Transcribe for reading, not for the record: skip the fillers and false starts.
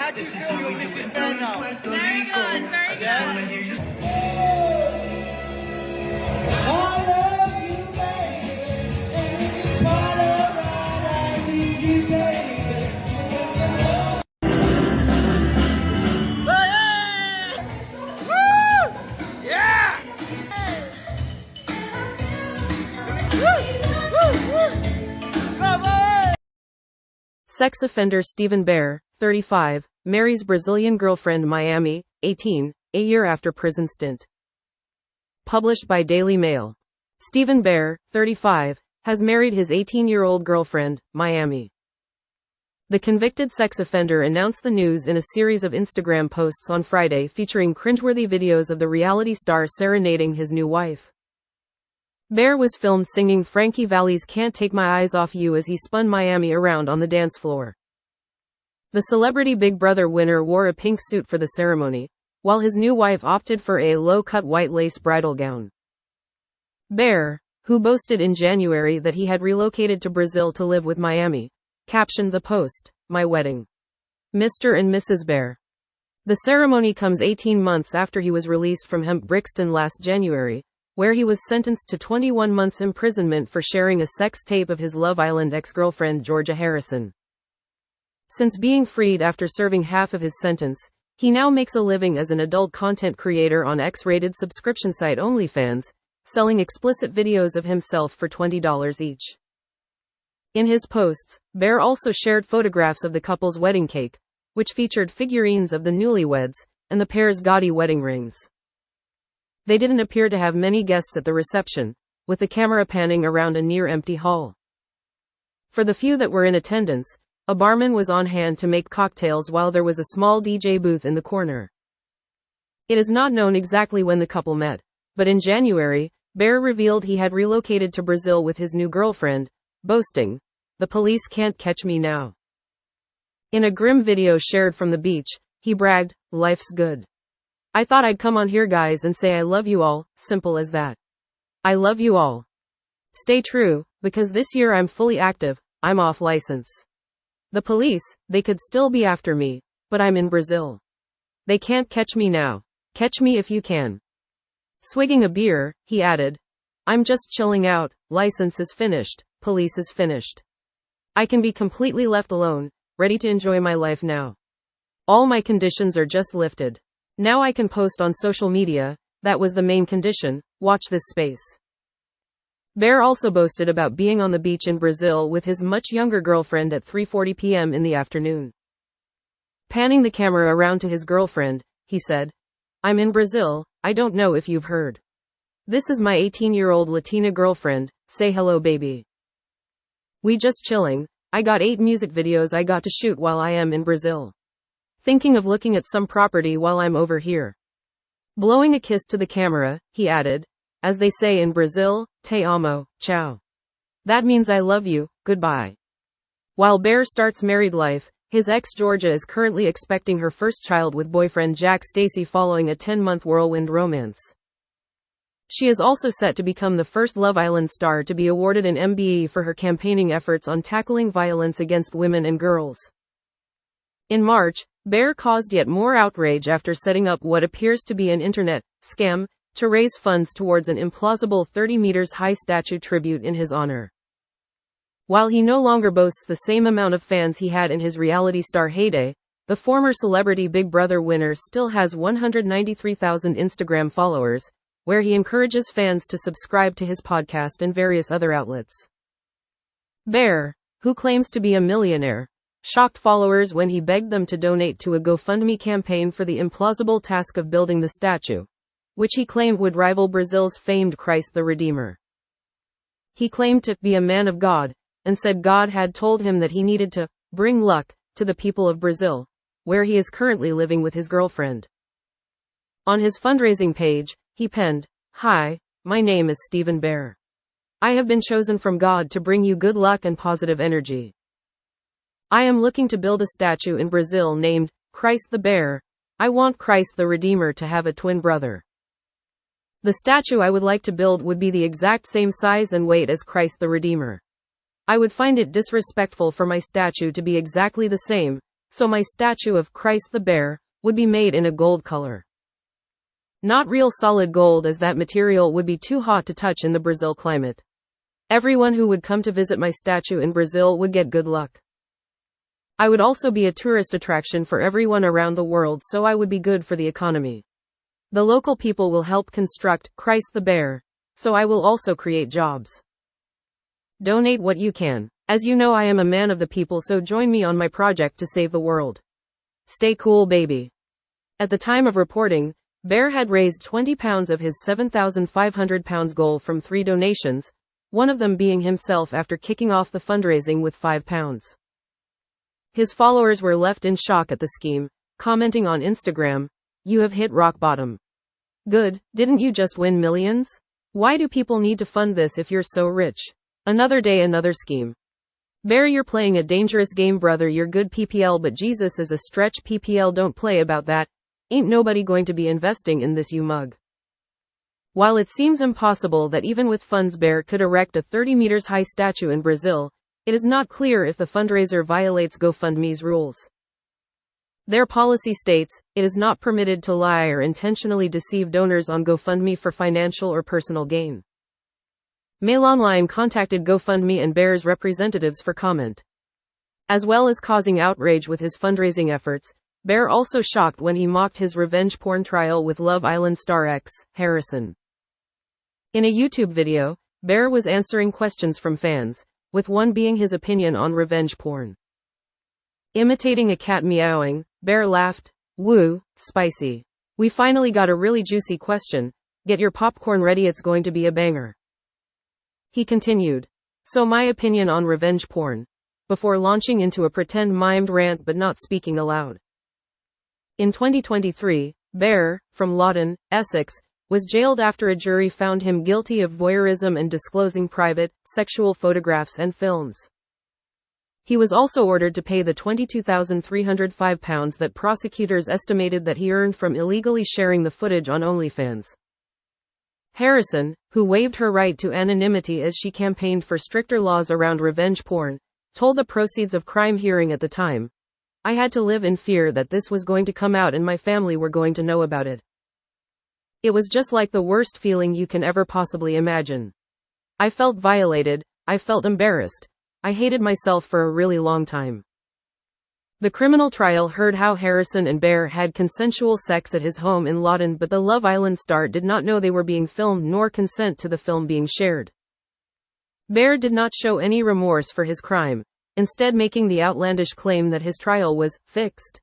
How do you feel your Mrs. Bear now? Very good, very good. I love you, baby, and it's part of right. I need you, baby. Yeah! Sex offender Stephen Bear, 35, marries Brazilian girlfriend Miami, 18, a year after prison stint. Published by Daily Mail. Stephen Bear, 35, has married his 18-year-old girlfriend, Miami. The convicted sex offender announced the news in a series of Instagram posts on Friday featuring cringeworthy videos of the reality star serenading his new wife. Bear was filmed singing Frankie Valli's Can't Take My Eyes Off You as he spun Miami around on the dance floor. The celebrity Big Brother winner wore a pink suit for the ceremony, while his new wife opted for a low-cut white lace bridal gown. Bear, who boasted in January that he had relocated to Brazil to live with Miami, captioned the post, "My wedding. Mr. and Mrs. Bear." The ceremony comes 18 months after he was released from Hemp Brixton last January, where he was sentenced to 21 months imprisonment for sharing a sex tape of his Love Island ex-girlfriend Georgia Harrison. Since being freed after serving half of his sentence, he now makes a living as an adult content creator on X-rated subscription site OnlyFans, selling explicit videos of himself for $20 each. In his posts, Bear also shared photographs of the couple's wedding cake, which featured figurines of the newlyweds, and the pair's gaudy wedding rings. They didn't appear to have many guests at the reception, with the camera panning around a near-empty hall. For the few that were in attendance, a barman was on hand to make cocktails while there was a small DJ booth in the corner. It is not known exactly when the couple met, but in January, Bear revealed he had relocated to Brazil with his new girlfriend, boasting, "The police can't catch me now." In a grim video shared from the beach, he bragged, "Life's good. I thought I'd come on here guys and say I love you all, simple as that. I love you all. Stay true, because this year I'm fully active, I'm off license. The police, they could still be after me, but I'm in Brazil. They can't catch me now. Catch me if you can." Swigging a beer, he added, "I'm just chilling out, license is finished, police is finished. I can be completely left alone, ready to enjoy my life now. All my conditions are just lifted. Now I can post on social media, that was the main condition, watch this space." Bear also boasted about being on the beach in Brazil with his much younger girlfriend at 3:40 p.m. in the afternoon. Panning the camera around to his girlfriend, he said, "I'm in Brazil, I don't know if you've heard. This is my 18-year-old Latina girlfriend, say hello baby. We just chilling, I got 8 music videos I got to shoot while I am in Brazil. Thinking of looking at some property while I'm over here." Blowing a kiss to the camera, he added, "As they say in Brazil, te amo, ciao. That means I love you, goodbye." While Bear starts married life, his ex Georgia is currently expecting her first child with boyfriend Jack Stacey following a 10-month whirlwind romance. She is also set to become the first Love Island star to be awarded an MBE for her campaigning efforts on tackling violence against women and girls. In March, Bear caused yet more outrage after setting up what appears to be an internet scam to raise funds towards an implausible 30 meters high statue tribute in his honor. While he no longer boasts the same amount of fans he had in his reality star heyday, the former celebrity Big Brother winner still has 193,000 Instagram followers, where he encourages fans to subscribe to his podcast and various other outlets. Bear, who claims to be a millionaire, shocked followers when he begged them to donate to a GoFundMe campaign for the implausible task of building the statue, which he claimed would rival Brazil's famed Christ the Redeemer. He claimed to be a man of God, and said God had told him that he needed to bring luck to the people of Brazil, where he is currently living with his girlfriend. On his fundraising page, he penned, "Hi, my name is Stephen Bear. I have been chosen from God to bring you good luck and positive energy. I am looking to build a statue in Brazil named Christ the Bear. I want Christ the Redeemer to have a twin brother. The statue I would like to build would be the exact same size and weight as Christ the Redeemer. I would find it disrespectful for my statue to be exactly the same, so my statue of Christ the Bear would be made in a gold color. Not real solid gold, as that material would be too hot to touch in the Brazil climate. Everyone who would come to visit my statue in Brazil would get good luck. I would also be a tourist attraction for everyone around the world, so I would be good for the economy. The local people will help construct Christ the Bear, so I will also create jobs. Donate what you can. As you know, I am a man of the people, so join me on my project to save the world. Stay cool, baby. At the time of reporting, Bear had raised £20 of his £7,500 goal from 3 donations, one of them being himself after kicking off the fundraising with £5. His followers were left in shock at the scheme, commenting on Instagram, "You have hit rock bottom. Good, didn't you just win millions? Why do people need to fund this if you're so rich? Another day, another scheme. Bear, you're playing a dangerous game, brother. You're good PPL, but Jesus is a stretch PPL. Don't play about that. Ain't nobody going to be investing in this, you mug." While it seems impossible that even with funds Bear could erect a 30 meters high statue in Brazil, it is not clear if the fundraiser violates GoFundMe's rules. Their policy states, it is not permitted to lie or intentionally deceive donors on GoFundMe for financial or personal gain. Mail Online contacted GoFundMe and Bear's representatives for comment. As well as causing outrage with his fundraising efforts, Bear also shocked when he mocked his revenge porn trial with Love Island star ex, Harrison. In a YouTube video, Bear was answering questions from fans, with one being his opinion on revenge porn. Imitating a cat meowing, Bear laughed, "Woo, spicy. We finally got a really juicy question. Get your popcorn ready, it's going to be a banger." He continued, "So my opinion on revenge porn," before launching into a pretend mimed rant but not speaking aloud. In 2023, Bear, from Lawton, Essex, was jailed after a jury found him guilty of voyeurism and disclosing private, sexual photographs and films. He was also ordered to pay the £22,305 that prosecutors estimated that he earned from illegally sharing the footage on OnlyFans. Harrison, who waived her right to anonymity as she campaigned for stricter laws around revenge porn, told the Proceeds of Crime hearing at the time, "I had to live in fear that this was going to come out and my family were going to know about it. It was just like the worst feeling you can ever possibly imagine. I felt violated, I felt embarrassed, I hated myself for a really long time." The criminal trial heard how Harrison and Bear had consensual sex at his home in Lawton, but the Love Island star did not know they were being filmed nor consent to the film being shared. Bear did not show any remorse for his crime, instead making the outlandish claim that his trial was fixed.